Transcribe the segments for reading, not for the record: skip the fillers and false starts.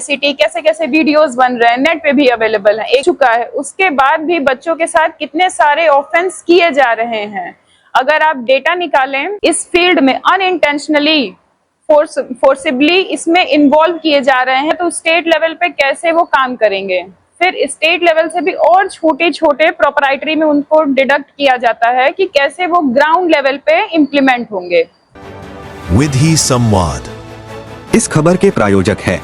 City कैसे कैसे videos बन रहे हैं, नेट पे भी अवेलेबल है, एक चुका है। उसके बाद भी बच्चों के साथ कितने सारे ऑफेंस किए जा रहे हैं। अगर आप डेटा निकालें, इस फील्ड में अनइंटेंशनली फोर्सिबली इसमें इन्वॉल्व किए जा रहे हैं, तो स्टेट लेवल पे कैसे वो काम करेंगे। फिर स्टेट लेवल से भी और छोटे छोटे प्रोपराइटरी में उनको डिडक्ट किया जाता है कि कैसे वो ग्राउंड लेवल पे इम्प्लीमेंट होंगे। विधि संवाद इस खबर के प्रायोजक है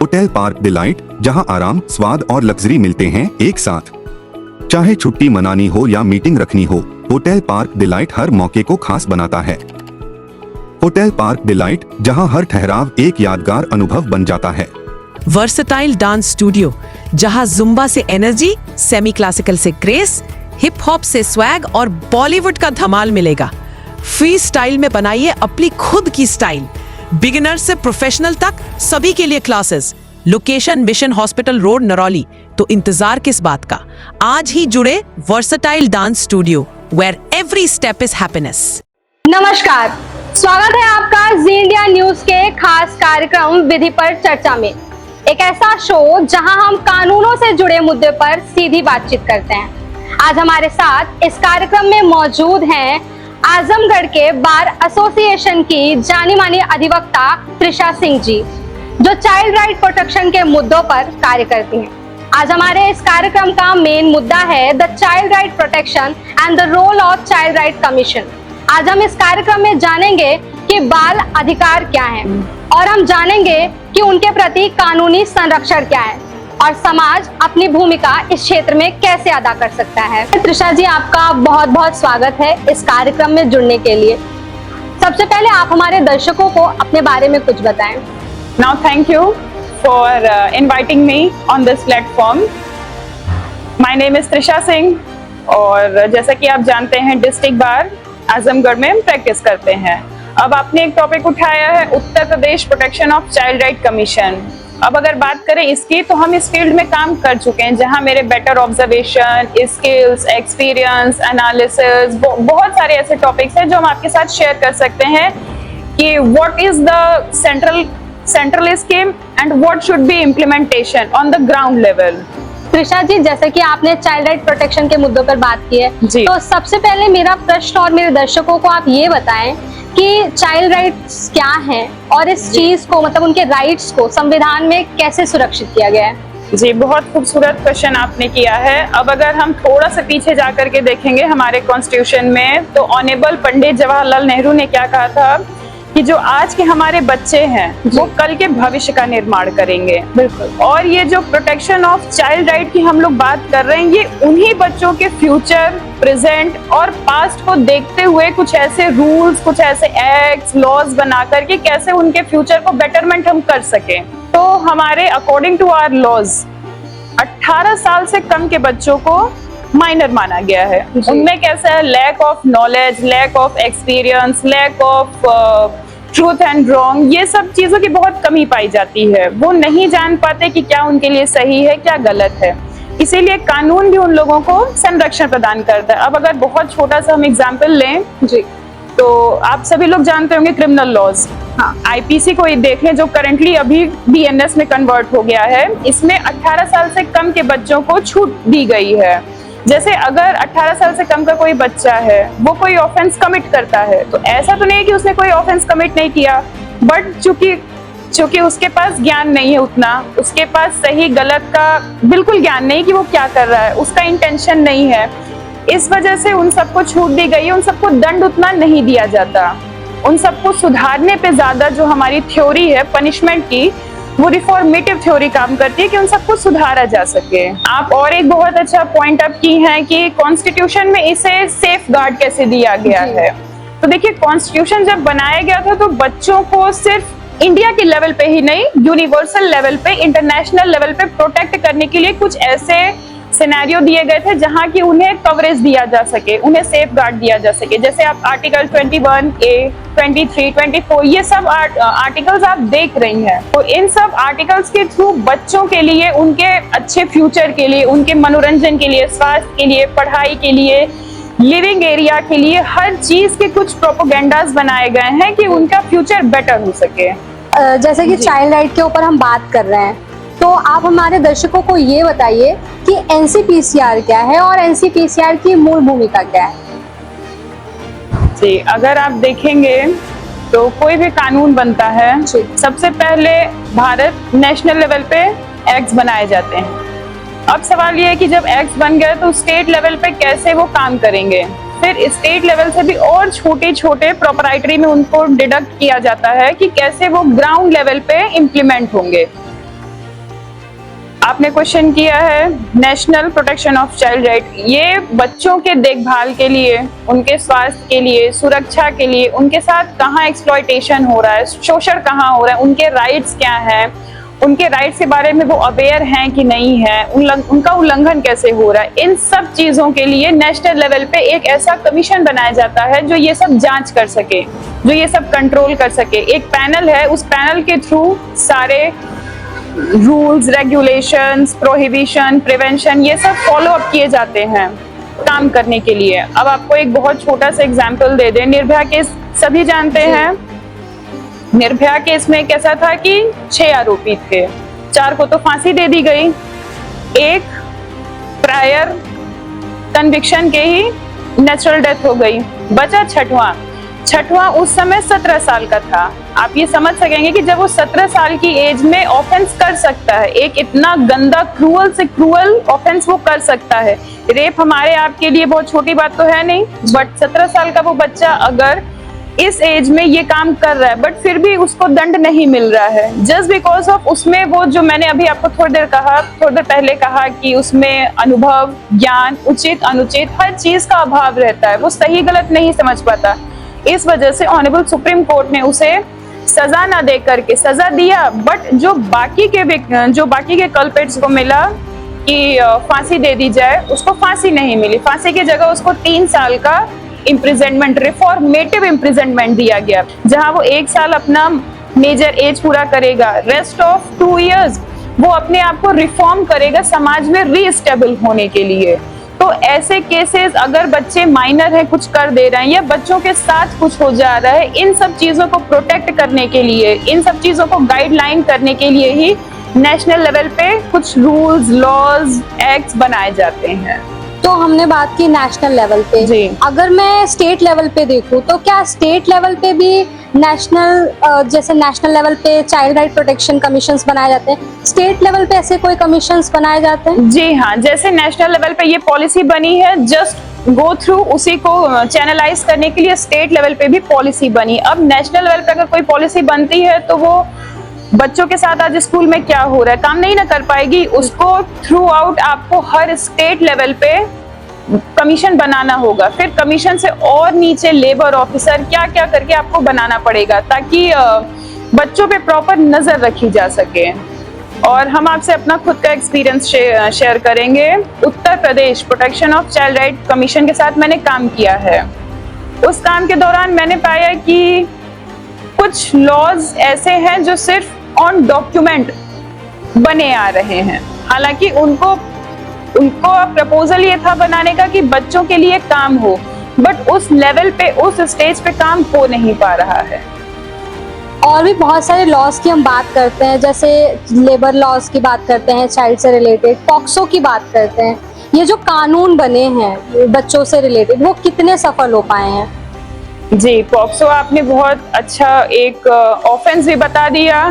होटल पार्क डिलाइट, जहां आराम, स्वाद और लग्जरी मिलते हैं एक साथ। चाहे छुट्टी मनानी हो या मीटिंग रखनी हो, होटल पार्क डिलाइट हर मौके को खास बनाता है। होटल पार्क डिलाइट, जहां हर ठहराव एक यादगार अनुभव बन जाता है। वर्सेटाइल डांस स्टूडियो, जहां जुम्बा से एनर्जी, सेमी क्लासिकल से ग्रेस, हिप हॉप से स्वैग और बॉलीवुड का धमाल मिलेगा। फ्री स्टाइल में बनाइए अपनी खुद की स्टाइल। बिगिनर से प्रोफेशनल तक सभी के लिए classes. Location mission hospital road, Narauli. तो इंतजार किस बात का, आज ही जुड़े versatile dance studio, where every step is happiness. नमस्कार, स्वागत है आपका जी इंडिया न्यूज के खास कार्यक्रम विधि पर चर्चा में। एक ऐसा शो जहां हम कानूनों से जुड़े मुद्दे पर सीधी बातचीत करते हैं। आज हमारे साथ इस कार्यक्रम में मौजूद हैं आजमगढ़ के बार एसोसिएशन की जानी मानी अधिवक्ता त्रिशा सिंह जी, जो चाइल्ड राइट प्रोटेक्शन के मुद्दों पर कार्य करती हैं। आज हमारे इस कार्यक्रम का मेन मुद्दा है the child right protection and the role of child right commission. आज हम इस कार्यक्रम में जानेंगे कि बाल अधिकार क्या हैं और हम जानेंगे कि उनके प्रति कानूनी संरक्षण क्या है और समाज अपनी भूमिका इस क्षेत्र में कैसे अदा कर सकता है। त्रिशा जी, आपका बहुत बहुत स्वागत है इस कार्यक्रम में जुड़ने के लिए। सबसे पहले आप हमारे दर्शकों को अपने बारे में कुछ बताएं। Now thank you for inviting me on this platform. My name is Trisha Singh और जैसा कि आप जानते हैं डिस्ट्रिक्ट बार आजमगढ़ में हम प्रैक्टिस करते हैं। अब आपने एक टॉपिक उठाया है Uttar Pradesh protection of child right commission. अब अगर बात करें इसकी, तो हम इस फील्ड में काम कर चुके हैं, जहां मेरे better observation, skills, experience, analysis, बहुत सारे ऐसे टॉपिक्स हैं जो हम आपके साथ शेयर कर सकते हैं कि what is the central scheme and what should be implementation on the ground level. Trisha ji, जैसे कि आपने चाइल्ड राइट प्रोटेक्शन के मुद्दों पर बात की है, तो सबसे पहले मेरा प्रश्न और मेरे दर्शकों को आप ये बताएं कि चाइल्ड राइट्स क्या हैं और इस चीज को, मतलब उनके राइट्स को संविधान में कैसे सुरक्षित किया गया है। जी, बहुत खूबसूरत क्वेश्चन आपने किया है। अब अगर हम थोड़ा सा पीछे जाकर के देखेंगे हमारे कॉन्स्टिट्यूशन में, तो ऑनेबल पंडित जवाहरलाल नेहरू ने क्या कहा था कि जो आज के हमारे बच्चे हैं वो कल के भविष्य का निर्माण करेंगे। बिल्कुल। और ये जो प्रोटेक्शन ऑफ चाइल्ड राइट की हम लोग बात कर रहे हैं, ये उन्हीं बच्चों के फ्यूचर, प्रेजेंट और पास्ट को देखते हुए कुछ ऐसे रूल्स, कुछ ऐसे एक्ट्स, लॉज बना करके कैसे उनके फ्यूचर को बेटरमेंट हम कर सकें। तो हमारे अकॉर्डिंग टू आवर लॉज 18 साल से कम के बच्चों को माइनर माना गया है। उनमें कैसा है, lack of knowledge, lack of experience, lack of truth and wrong, ये सब चीजों की बहुत कमी पाई जाती है। वो नहीं जान पाते कि क्या उनके लिए सही है, क्या गलत है। इसीलिए कानून भी उन लोगों को संरक्षण प्रदान करता है। अब अगर बहुत छोटा सा हम एग्जाम्पल लें जी, तो आप सभी लोग जानते होंगे क्रिमिनल लॉज। हाँ, आईपीसी को देख लें जो करंटली अभी बीएनएस में कन्वर्ट हो गया है। इसमें 18 साल से कम के बच्चों को छूट दी गई है। जैसे अगर 18 साल से कम का कोई बच्चा है, वो कोई ऑफेंस कमिट करता है, तो ऐसा तो नहीं है कि उसने कोई ऑफेंस कमिट नहीं किया, बट चूंकि उसके पास ज्ञान नहीं है उतना, उसके पास सही गलत का बिल्कुल ज्ञान नहीं कि वो क्या कर रहा है, उसका इंटेंशन नहीं है, इस वजह से उन सबको छूट दी गई है। उन सबको दंड उतना नहीं दिया जाता। उन सबको सुधारने पे ज्यादा जो हमारी थ्योरी है पनिशमेंट की, वो रिफॉर्मेटिव थ्योरी काम करती है कि उन सबको सुधारा जा सके। आप और एक बहुत अच्छा पॉइंट अप की है कि कॉन्स्टिट्यूशन में इसे सेफ गार्ड कैसे दिया गया है। तो देखिए, कॉन्स्टिट्यूशन जब बनाया गया था तो बच्चों को सिर्फ इंडिया के लेवल पे ही नहीं, यूनिवर्सल लेवल पे, इंटरनेशनल लेवल पे प्रोटेक्ट करने के लिए कुछ ऐसे सिनेरियो दिए गए थे जहां की उन्हें कवरेज दिया जा सके, उन्हें सेफ गार्ड दिया जा सके। जैसे आप आर्टिकल 21A, 23, 24 ये सब आर्टिकल्स आप देख रही हैं। तो इन सब आर्टिकल्स के थ्रू बच्चों के लिए, उनके अच्छे फ्यूचर के लिए, उनके मनोरंजन के लिए, स्वास्थ्य के लिए, पढ़ाई के लिए, लिविंग एरिया के लिए हर चीज के कुछ प्रोपोगेंडास बनाए गए हैं कि उनका फ्यूचर बेटर हो सके। जैसे कि चाइल्ड राइट के ऊपर हम बात कर रहे हैं, तो आप हमारे दर्शकों को ये बताइए कि एनसीपीसीआर क्या है और एनसीपीसीआर की मूल भूमिका क्या है। जी, अगर आप देखेंगे तो कोई भी कानून बनता है, जी। सबसे पहले भारत नेशनल लेवल पे एक्ट्स बनाए जाते हैं। अब सवाल ये है कि जब एक्ट्स बन गए तो स्टेट लेवल पे कैसे वो काम करेंगे। फिर स्टेट लेवल से भी और छोटे छोटे प्रोपराइटरी में उनको डिडक्ट किया जाता है कि कैसे वो ग्राउंड लेवल पे इम्प्लीमेंट होंगे। आपने क्वेश्चन किया है national protection of child right, ये बच्चों के देखभाल के लिए, उनके स्वास्थ्य के लिए, सुरक्षा के लिए, उनके साथ कहाँ एक्सप्लॉयटेशन हो रहा है, शोषण कहाँ हो रहा है, उनके राइट्स क्या हैं, उनके राइट्स के बारे में वो अवेयर हैं कि नहीं है, उनका उल्लंघन कैसे हो रहा है, इन सब चीजों के लिए नेशनल लेवल पे एक ऐसा कमीशन बनाया जाता है जो ये सब जांच कर सके, जो ये सब कंट्रोल कर सके। एक पैनल है, उस पैनल के थ्रू सारे रूल्स, रेगुलेशंस, प्रोहिबिशन, प्रिवेंशन, ये सब फॉलो अप किए जाते हैं काम करने के लिए। अब आपको एक बहुत छोटा सा एग्जांपल दे दें, निर्भया केस सभी जानते हैं। निर्भया केस में कैसा था कि 6 आरोपी थे, 4 को तो फांसी दे दी गई, एक प्रायर कन्विक्शन के ही नेचुरल डेथ हो गई, बचा छठवां उस समय 17 साल का था। आप ये समझ सकेंगे कि जब वो 17 साल की एज में ऑफेंस कर सकता है, एक इतना गंदा क्रूअल से क्रूअल ऑफेंस वो कर सकता है। रेप हमारे आपके लिए बहुत छोटी बात तो है नहीं, बट 17 साल का वो बच्चा अगर इस एज में ये काम कर रहा है, बट फिर भी उसको दंड नहीं मिल रहा है, जस्ट बिकॉज ऑफ उसमें वो जो मैंने अभी आपको थोड़ी देर पहले कहा कि उसमें अनुभव, ज्ञान, उचित अनुचित हर चीज का अभाव रहता है, वो सही गलत नहीं समझ पाता। इस वजह से ऑनरेबल सुप्रीम कोर्ट ने उसे सजा ना दे करके सजा दिया, बट जो बाकी के कल्प्रिट्स को मिला कि फांसी दे दी जाए, उसको फांसी नहीं मिली। फांसी की जगह उसको 3 साल का इम्प्रिजनमेंट, रिफॉर्मेटिव इम्प्रिजनमेंट दिया गया, जहां वो 1 साल अपना मेजर एज पूरा करेगा, रेस्ट ऑफ 2 इयर्स वो अपने आप को रिफॉर्म करेगा समाज में रीस्टेबल होने के लिए। तो ऐसे केसेस अगर बच्चे माइनर हैं, कुछ कर दे रहे हैं या बच्चों के साथ कुछ हो जा रहा है, इन सब चीजों को प्रोटेक्ट करने के लिए, इन सब चीजों को गाइडलाइन करने के लिए ही नेशनल लेवल पे कुछ रूल्स, लॉज, एक्ट्स बनाए जाते हैं। तो हमने बात की नेशनल लेवल पे, जी। अगर मैं स्टेट लेवल पे देखूं तो क्या स्टेट लेवल पे भी जैसे नेशनल लेवल पे चाइल्ड राइट प्रोटेक्शन कमीशंस बनाए जाते हैं, स्टेट लेवल पे ऐसे कोई कमीशंस बनाए जाते हैं? जी हाँ, जैसे नेशनल लेवल पे ये पॉलिसी बनी है, जस्ट गो थ्रू उसी को चैनलाइज करने के लिए स्टेट लेवल पे भी पॉलिसी बनी। अब नेशनल लेवल पे अगर कोई पॉलिसी बनती है तो वो बच्चों के साथ आज स्कूल में क्या हो रहा है काम नहीं ना कर पाएगी, उसको थ्रू आउट आपको हर स्टेट लेवल पे कमीशन बनाना होगा। फिर कमीशन से और नीचे लेबर ऑफिसर क्या क्या करके आपको बनाना पड़ेगा ताकि बच्चों पे प्रॉपर नजर रखी जा सके। और हम आपसे अपना खुद का एक्सपीरियंस शेयर करेंगे। Uttar Pradesh protection of child right commission के साथ मैंने काम किया है। उस काम के दौरान मैंने पाया कि कुछ लॉज ऐसे हैं जो सिर्फ ऑन डॉक्यूमेंट बने आ रहे हैं, हालांकि उनको प्रपोजल ये था बनाने का कि बच्चों के लिए काम हो, बट उस लेवल पे, उस स्टेज पे काम हो नहीं पा रहा है। और भी बहुत सारे लॉज की हम बात करते हैं, जैसे लेबर लॉज की बात करते हैं, चाइल्ड से रिलेटेड, पॉक्सो की बात करते हैं। ये जो कानून बने हैं बच्चों से रिलेटेड, वो कितने सफल हो पाए हैं? जी, पॉक्सो आपने बहुत अच्छा एक ऑफेंस भी बता दिया,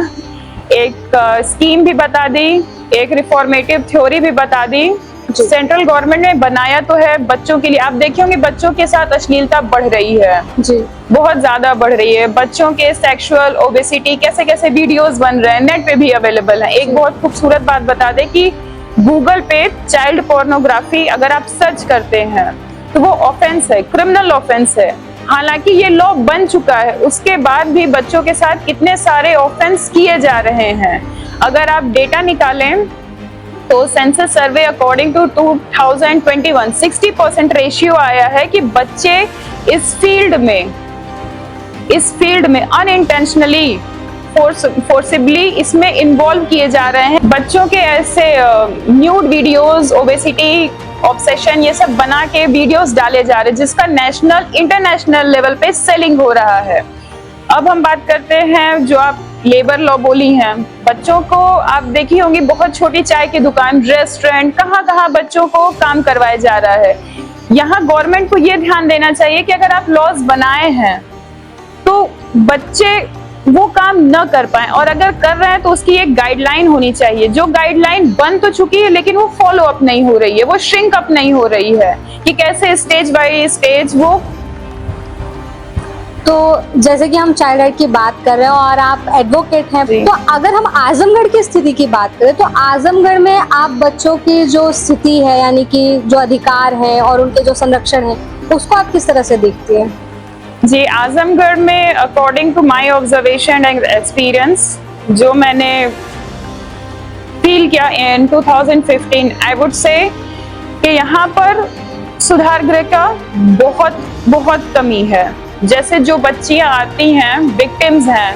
एक स्कीम भी बता दी, एक रिफॉर्मेटिव थ्योरी भी बता दी। सेंट्रल गवर्नमेंट ने बनाया तो है बच्चों के लिए। आप देखे होंगे बच्चों के साथ अश्लीलता बढ़ रही है जी, बहुत ज्यादा बढ़ रही है। बच्चों के सेक्सुअल ओबेसिटी कैसे कैसे वीडियोस बन रहे हैं, नेट पे भी अवेलेबल है। एक बहुत खूबसूरत बात बता दे कि गूगल पे चाइल्ड पोर्नोग्राफी अगर आप सर्च करते हैं तो वो ऑफेंस है, क्रिमिनल ऑफेंस है। हालांकि ये लॉ बन चुका है, उसके बाद भी बच्चों के साथ कितने सारे ऑफेंस किए जा रहे हैं। अगर आप डेटा निकालें तो census survey according to 2021 60% ratio आया है कि बच्चे इस फील्ड में अनइंटेंशनली फोर्सिबली इसमें इन्वॉल्व किए जा रहे हैं। बच्चों के ऐसे न्यूड वीडियोस, ओबेसिटी ऑब्सेशन ये सब बना के वीडियोस डाले जा रहे हैं, जिसका नेशनल इंटरनेशनल लेवल पे सेलिंग हो रहा है। अब हम बात करते हैं जो आप लेबर लॉ बोली हैं, बच्चों को आप देखी होंगी बहुत छोटी चाय की दुकान, रेस्टोरेंट, कहाँ कहाँ बच्चों को काम करवाया जा रहा है। यहाँ गवर्नमेंट को ये ध्यान देना चाहिए कि अगर आप लॉज बनाए हैं तो बच्चे वो काम न कर पाए, और अगर कर रहे हैं तो उसकी एक गाइडलाइन होनी चाहिए। जो गाइडलाइन बन तो चुकी है लेकिन वो फॉलो अप नहीं हो रही है, वो श्रिंक अप नहीं हो रही है कि कैसे स्टेज बाय स्टेज वो। तो जैसे कि हम चाइल्ड राइट की बात कर रहे हैं और आप एडवोकेट हैं, जी। तो अगर हम आजमगढ़ की स्थिति की बात करें तो आजमगढ़ में आप बच्चों की जो स्थिति है, यानी कि जो अधिकार है और उनके जो संरक्षण है, उसको आप किस तरह से देखती हैं? जी, आजमगढ़ में according to my observation and experience जो मैंने फील किया इन 2015, आई वुड से कि यहाँ पर सुधार गृह का बहुत बहुत कमी है। जैसे जो बच्चियां आती हैं, विक्टिम्स हैं,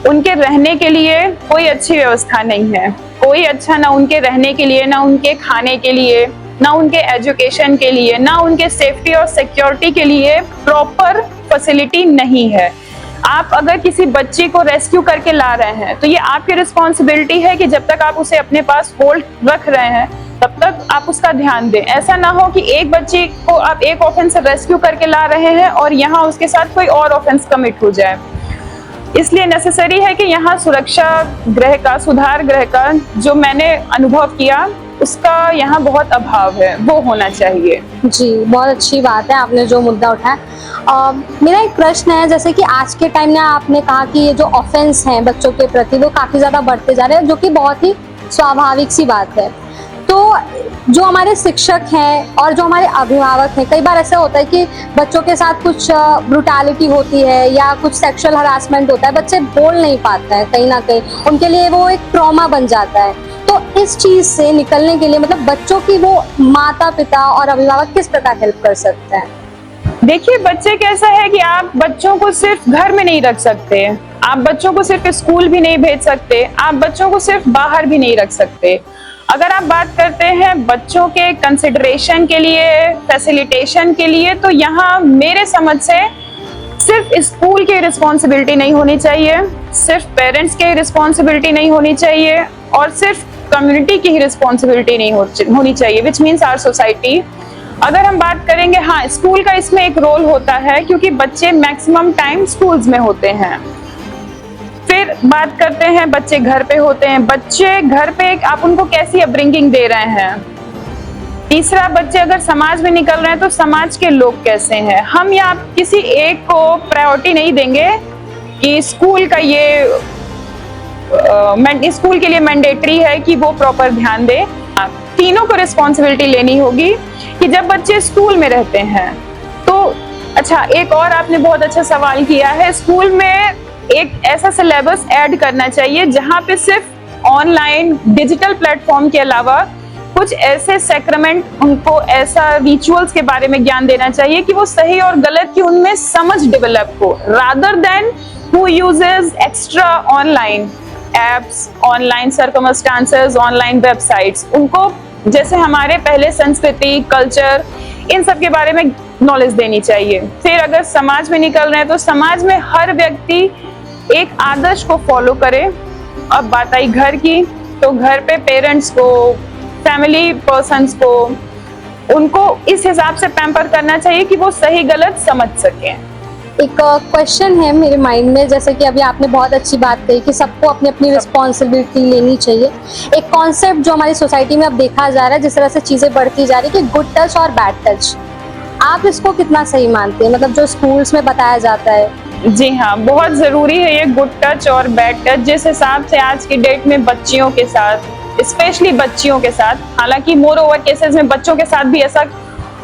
उनके रहने के लिए कोई अच्छी व्यवस्था नहीं है, कोई अच्छा ना उनके रहने के लिए, ना उनके खाने के लिए, ना उनके एजुकेशन के लिए, ना उनके सेफ्टी और सिक्योरिटी के लिए प्रॉपर फैसिलिटी नहीं है। आप अगर किसी बच्ची को रेस्क्यू करके ला रहे हैं तो ये आपकी रिस्पॉन्सिबिलिटी है कि जब तक आप उसे अपने पास होल्ड रख रहे हैं तब तक आप उसका ध्यान दें। ऐसा ना हो कि एक बच्ची को आप एक ऑफेंस से रेस्क्यू करके ला रहे हैं और यहाँ उसके साथ कोई और ऑफेंस कमिट हो जाए। इसलिए नेसेसरी है कि यहाँ सुरक्षा गृह का, सुधार गृह का जो मैंने अनुभव किया उसका यहाँ बहुत अभाव है, वो होना चाहिए। जी, बहुत अच्छी बात है आपने जो मुद्दा उठाया। मेरा एक प्रश्न है, जैसे कि आज के टाइम में आपने कहा कि ये जो ऑफेंस हैं बच्चों के प्रति वो काफ़ी ज़्यादा बढ़ते जा रहे हैं, जो कि बहुत ही स्वाभाविक सी बात है। तो जो हमारे शिक्षक हैं और जो हमारे अभिभावक हैं, कई बार ऐसा होता है कि बच्चों के साथ कुछ ब्रुटैलिटी होती है या कुछ सेक्सुअल हरासमेंट होता है, बच्चे बोल नहीं पाते हैं, कहीं ना कहीं उनके लिए वो एक ट्रॉमा बन जाता है। तो इस चीज से निकलने के लिए मतलब बच्चों की वो माता पिता और अभिभावक किस प्रकार हेल्प कर सकते हैं? देखिए, बच्चे कैसा है कि आप बच्चों को सिर्फ घर में नहीं रख सकते, आप बच्चों को सिर्फ स्कूल भी नहीं भेज सकते, आप बच्चों को सिर्फ बाहर भी नहीं रख सकते। अगर आप बात करते हैं बच्चों के कंसिडरेशन के लिए, फैसिलिटेशन के लिए, तो यहाँ मेरे समझ से सिर्फ स्कूल की रिस्पॉन्सिबिलिटी नहीं होनी चाहिए, सिर्फ पेरेंट्स की रिस्पॉन्सिबिलिटी नहीं होनी चाहिए, और सिर्फ कम्युनिटी की ही रिस्पॉन्सिबिलिटी नहीं होनी चाहिए, विच मीन्स आवर सोसाइटी। अगर हम बात करेंगे, हाँ, स्कूल का इसमें एक रोल होता है क्योंकि बच्चे मैक्सिमम टाइम स्कूल्स में होते हैं। फिर बात करते हैं बच्चे घर पे होते हैं, बच्चे घर पे आप उनको कैसी अपब्रिंगिंग दे रहे हैं। तीसरा, बच्चे अगर समाज में निकल रहे हैं तो समाज के लोग कैसे हैं। हम यहाँ किसी एक को प्रायोरिटी नहीं देंगे कि स्कूल का ये स्कूल के लिए मैंडेटरी है कि वो प्रॉपर ध्यान दे। तीनों को रिस्पॉन्सिबिलिटी लेनी होगी कि जब बच्चे स्कूल में रहते हैं तो अच्छा, एक और आपने बहुत अच्छा सवाल किया है, स्कूल में एक ऐसा सिलेबस ऐड करना चाहिए जहां पे सिर्फ ऑनलाइन डिजिटल प्लेटफॉर्म के अलावा कुछ ऐसे सैक्रमेंट, उनको ऐसा रिचुअल्स के बारे में ज्ञान देना चाहिए कि वो सही और गलत की उनमें समझ डेवलप हो, rather than who uses extra online apps, online circumstances, online websites. उनको जैसे हमारे पहले संस्कृति, कल्चर, इन सब के बारे में नॉलेज देनी चाहिए। फिर अगर समाज में निकल रहे हैं तो समाज में हर व्यक्ति एक आदर्श को फॉलो करे। अब बात आई घर की, तो घर पे पेरेंट्स को, फैमिली पर्सन्स को, उनको इस हिसाब से पैम्पर करना चाहिए कि वो सही गलत समझ सकें। एक क्वेश्चन है मेरे माइंड में, जैसे कि अभी आपने बहुत अच्छी बात कही कि सबको अपनी अपनी रिस्पॉन्सिबिलिटी लेनी चाहिए। एक कॉन्सेप्ट जो हमारी सोसाइटी में अब देखा जा रहा है, जिस तरह से चीज़ें बढ़ती जा रही है कि गुड टच और बैड टच, आप इसको कितना सही मानते हैं? मतलब जो स्कूल्स में बताया जाता है। जी हाँ, बहुत ज़रूरी है ये गुड टच और बैड टच। जिस हिसाब से आज की डेट में बच्चियों के साथ, स्पेशली बच्चियों के साथ, हालांकि मोर ओवर केसेस में बच्चों के साथ भी ऐसा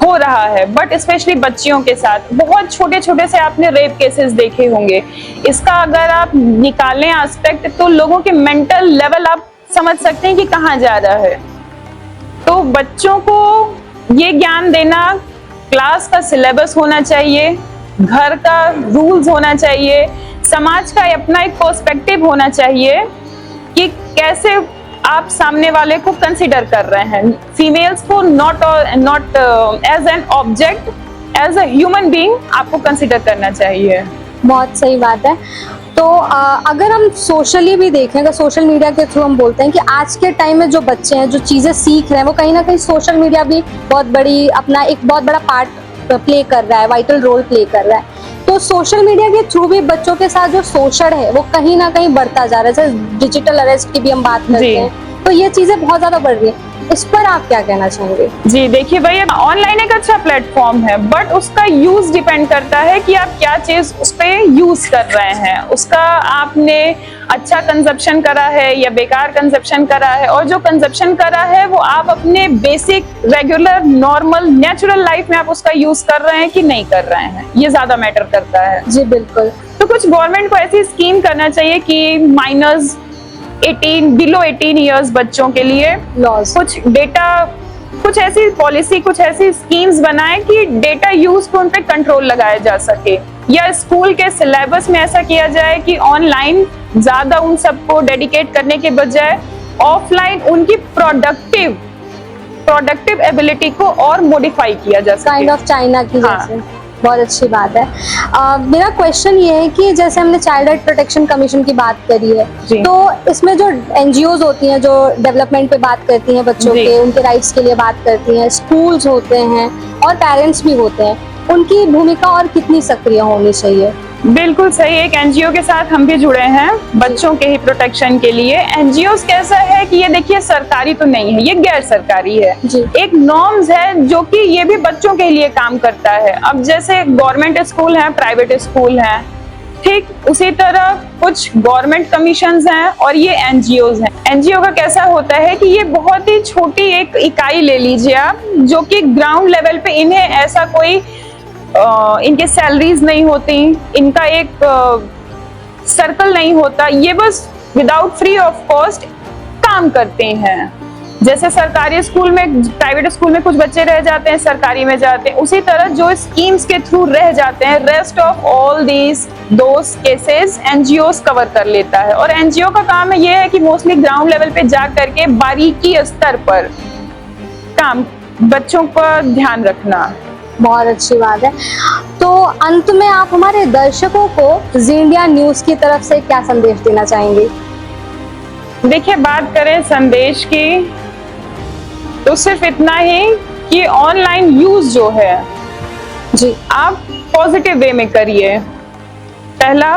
हो रहा है, बट स्पेशली बच्चियों के साथ बहुत छोटे छोटे से आपने रेप केसेस देखे होंगे। इसका अगर आप निकालें एस्पेक्ट तो लोगों के मेंटल लेवल आप समझ सकते हैं कि कहाँ जा रहा है। तो बच्चों को ये ज्ञान देना, क्लास का सिलेबस होना चाहिए, घर का रूल्स होना चाहिए, समाज का अपना एक पर्सपेक्टिव होना चाहिए कि कैसे आप सामने वाले को कंसिडर कर रहे हैं, फीमेल्स को not as an object, as a human being आपको कंसिडर करना चाहिए। बहुत सही बात है। तो अगर हम सोशली भी देखें, अगर सोशल मीडिया के थ्रू हम बोलते हैं कि आज के टाइम में जो बच्चे हैं, जो चीज़ें सीख रहे हैं, वो कहीं ना कहीं सोशल मीडिया भी बहुत बड़ा पार्ट प्ले कर रहा है, वाइटल रोल प्ले कर रहा है। तो सोशल मीडिया के थ्रू भी बच्चों के साथ जो शोषण है वो कहीं ना कहीं बढ़ता जा रहा है। जैसे डिजिटल अरेस्ट की भी हम बात करते हैं, तो ये चीजें बहुत ज्यादा बढ़ रही है। इस पर आप क्या कहना चाहेंगे? जी देखिए भैया, ऑनलाइन एक अच्छा प्लेटफॉर्म है, बट उसका यूज डिपेंड करता है कि आप क्या चीज उस पे यूज कर रहे हैं। उसका आपने अच्छा कंजप्शन करा है या बेकार कंजप्शन करा है, और जो कंजप्शन करा है वो आप अपने basic regular normal natural life में आप उसका यूज कर रहे हैं कि नहीं कर रहे हैं, ये ज्यादा मैटर करता है। जी बिल्कुल। तो कुछ गवर्नमेंट को ऐसी स्कीम करना चाहिए कि माइनर्स 18 बिलो 18 इयर्स बच्चों के लिए लॉज, कुछ डेटा, कुछ ऐसी पॉलिसी, कुछ ऐसी स्कीम्स बनाएं कि डेटा यूज पे उन पे कंट्रोल लगाया जा सके, या स्कूल के सिलेबस में ऐसा किया जाए कि ऑनलाइन ज्यादा उन सबको डेडिकेट करने के बजाय ऑफलाइन उनकी प्रोडक्टिव एबिलिटी को और मॉडिफाई किया जा सके। काइंड ऑफ चाइना की हाँ। जैसे। बहुत अच्छी बात है। मेरा क्वेश्चन ये है कि जैसे हमने चाइल्ड राइट प्रोटेक्शन कमीशन की बात करी है, जी। तो इसमें जो एनजीओज होती हैं जो डेवलपमेंट पे बात करती हैं, बच्चों जी। के उनके राइट्स के लिए बात करती हैं, स्कूल्स होते हैं और पेरेंट्स भी होते हैं, उनकी भूमिका और कितनी सक्रिय होनी चाहिए? बिल्कुल सही। एक एनजीओ के साथ हम भी जुड़े हैं बच्चों के ही प्रोटेक्शन के लिए। एनजीओ कैसा है कि ये देखिए सरकारी तो नहीं है, ये गैर सरकारी है। जी। एक नॉर्म्स है जो कि ये भी बच्चों के लिए काम करता है। अब जैसे गवर्नमेंट स्कूल हैं, प्राइवेट स्कूल हैं, ठीक उसी तरह कुछ गवर्नमेंट कमीशंस हैं और ये एनजीओज हैं। एनजीओ का कैसा होता है कि ये बहुत ही छोटी एक इकाई ले लीजिए आप, जो कि ग्राउंड लेवल पे इन्हें ऐसा कोई इनके सैलरीज नहीं होती, इनका एक सर्कल नहीं होता, ये बस विदाउट फ्री ऑफ कॉस्ट काम करते हैं। जैसे सरकारी स्कूल में, प्राइवेट स्कूल में कुछ बच्चे रह जाते हैं, सरकारी में जाते हैं, उसी तरह जो स्कीम्स के थ्रू रह जाते हैं, rest of all these those cases NGOs cover कर लेता है। और एनजीओ का काम है ये है कि मोस्टली ग्राउंड लेवल पे जा करके बारीकी स्तर पर काम, बच्चों पर ध्यान रखना। बहुत अच्छी बात है। तो अंत में आप हमारे दर्शकों को जी इंडिया न्यूज की तरफ से क्या संदेश देना चाहेंगे? देखिए, बात करें संदेश की तो सिर्फ इतना ही कि ऑनलाइन यूज जो है जी, आप पॉजिटिव वे में करिए। पहला,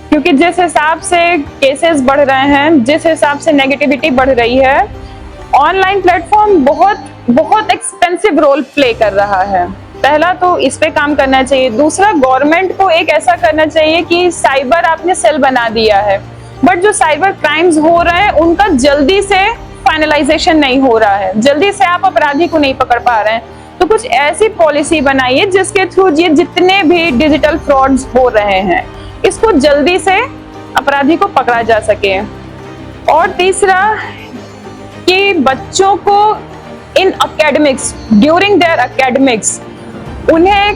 क्योंकि जिस हिसाब से केसेस बढ़ रहे हैं, जिस हिसाब से नेगेटिविटी बढ़ रही है, ऑनलाइन प्लेटफॉर्म बहुत एक्सपेंसिव रोल प्ले कर रहा है। पहला तो इस पे काम करना चाहिए। दूसरा, गवर्नमेंट को एक ऐसा करना चाहिए कि साइबर आपने सेल बना दिया है, बट जो साइबर क्राइम्स हो रहे हैं उनका जल्दी से फाइनलाइजेशन नहीं हो रहा है, जल्दी से आप अपराधी को नहीं पकड़ पा रहे हैं। तो कुछ ऐसी पॉलिसी बनाइए जिसके थ्रू ये जितने भी डिजिटल फ्रॉड्स हो रहे हैं, इसको जल्दी से अपराधी को पकड़ा जा सके। और तीसरा, कि बच्चों को in academics, during their academics, उन्हें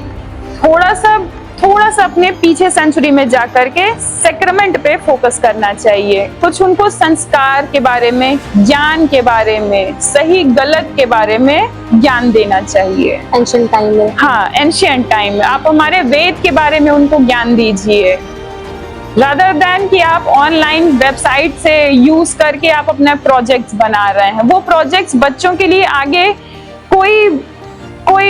थोड़ा सा अपने पीछे सेंचुरी में जा करके सेक्रेमेंट पे फोकस करना चाहिए। कुछ उनको संस्कार के बारे में, ज्ञान के बारे में, सही गलत के बारे में ज्ञान देना चाहिए। एंशिएंट टाइम में। हाँ, एंशिएंट टाइम में आप हमारे वेद के बारे में उनको ज्ञान दीजिए, रादर देन कि आप ऑनलाइन वेबसाइट से यूज करके आप अपने प्रोजेक्ट्स बना रहे हैं। वो प्रोजेक्ट्स बच्चों के लिए आगे कोई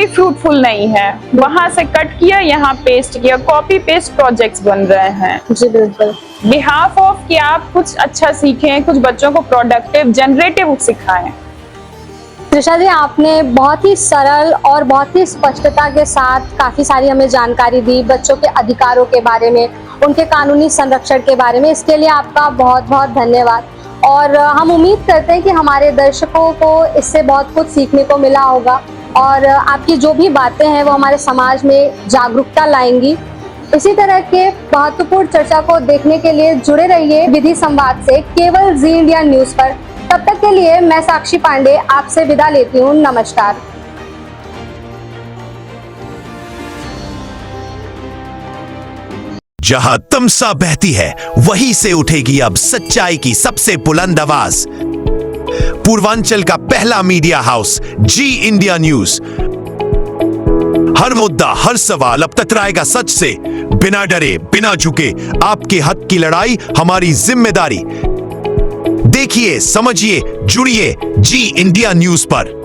फ्रूटफुल नहीं है। वहां से कट किया, यहाँ पेस्ट किया, कॉपी पेस्ट प्रोजेक्ट्स बन रहे हैं। जी बिल्कुल। बिहाफ ऑफ कि आप कुछ अच्छा सीखें, कुछ बच्चों को प्रोडक्टिव, जनरेटिव सिखाएं। त्रिशा जी, आपने बहुत ही सरल और बहुत ही स्पष्टता के साथ काफी सारी हमें जानकारी दी बच्चों के अधिकारों के बारे में, उनके कानूनी संरक्षण के बारे में। इसके लिए आपका बहुत बहुत धन्यवाद। और हम उम्मीद करते हैं कि हमारे दर्शकों को इससे बहुत कुछ सीखने को मिला होगा और आपकी जो भी बातें हैं वो हमारे समाज में जागरूकता लाएंगी। इसी तरह के महत्वपूर्ण चर्चा को देखने के लिए जुड़े रहिए विधि संवाद से केवल जी इंडिया न्यूज पर। तब तक के लिए मैं साक्षी पांडे आपसे विदा लेती हूँ। नमस्कार। जहां तमसा बहती है वहीं से उठेगी अब सच्चाई की सबसे बुलंद आवाज। पूर्वांचल का पहला मीडिया हाउस जी इंडिया न्यूज। हर मुद्दा, हर सवाल अब तकराएगा सच से। बिना डरे, बिना झुके, आपके हक की लड़ाई हमारी जिम्मेदारी। देखिए, समझिए, जुड़िए जी इंडिया न्यूज पर।